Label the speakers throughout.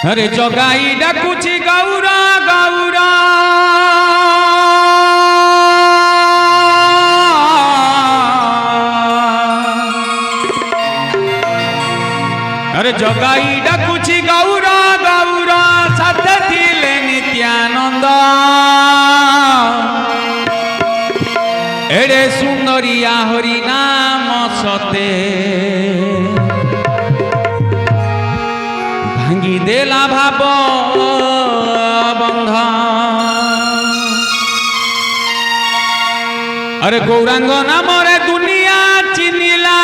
Speaker 1: अरे जगाई डाकुची गौरा गौरा अरे जगाई डाकुची गौरा गौरा साथे थिले नित्यानंद एड़े सुंदरिया हरि नाम सते भांगी देला भाव बंध अरे गौरांग नाम रे दुनिया चिनिला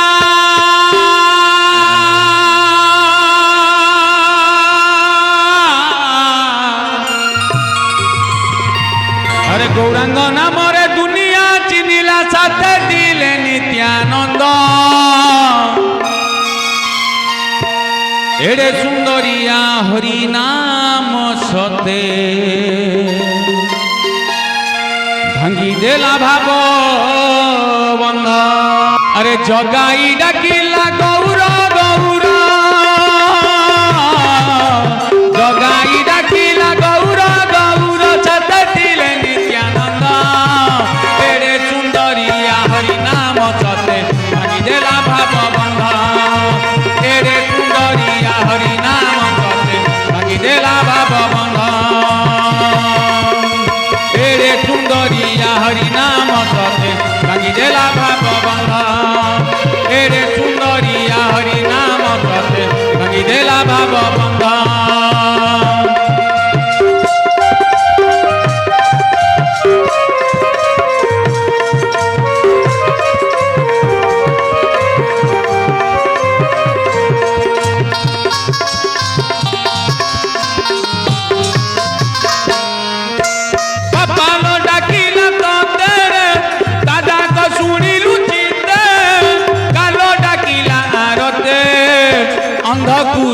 Speaker 1: अरे गौरांग नाम रे दुनिया चिनिला साथे दिले नित्यानंद एड़े सुंदरिया हरि नाम सते भांगी देला भाव बंध अरे जगाई डाकिला गौर गौर जगाई डाकिला गौर गौर साथे दिले नित्यानंद एड़े सुंदरिया हरि नाम सते भांगी देला भाव बंध एड़े सुंदरिया हरि नाम सते भांगी देला भाव बंध एड़े सुंदरिया हरि नाम सते भांगी देला भाव बंध एड़े सुंदरिया हरि नाम सते भांगी देला भाव बंध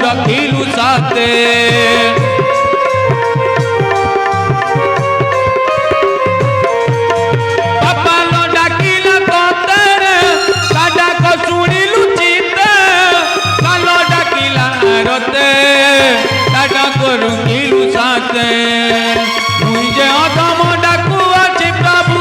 Speaker 1: रखिलु साथे पापा लो डाकिला तोतेरे साडा को सुनिलु चिते कालो डाकिला रते साडा को रखिलु साथे मुझे अधम डाकू अछि प्रभु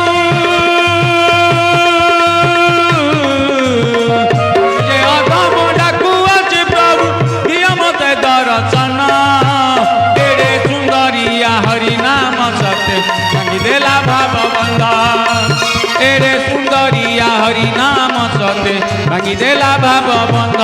Speaker 1: देला भाव बंध एड़े सुंदरिया हरि नाम सते भांगी देला भाव बंध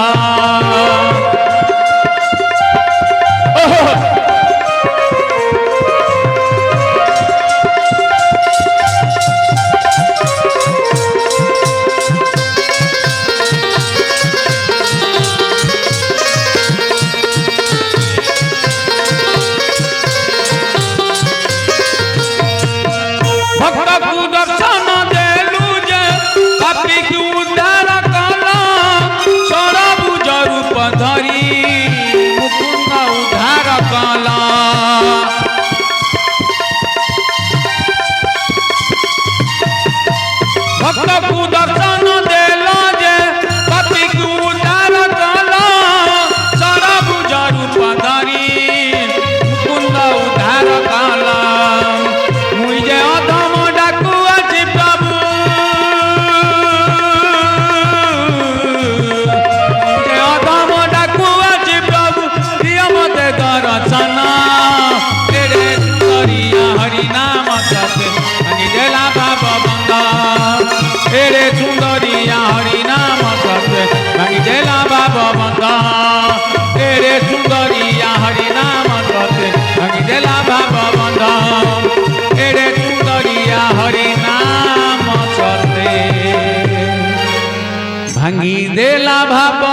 Speaker 1: भक्त को दर्शन देला जे पति को उद्धार कला सरब रूप धरी मुकुंद उद्धार कला मुझे अधम डाकू अछि प्रभु मुझे अधम डाकू अछि प्रभु प्रिय मते दर्शन तेरे सुंदरिया हरि नाम सते भांगी देला भाव बंध एड़े सुंदरिया हरि नाम सते भांगी देला भाव बंध एड़े सुंदरिया हरि नाम सते भांगी देला भाव बंध एड़े सुंदरिया हरि नाम सते भांगी देला भाव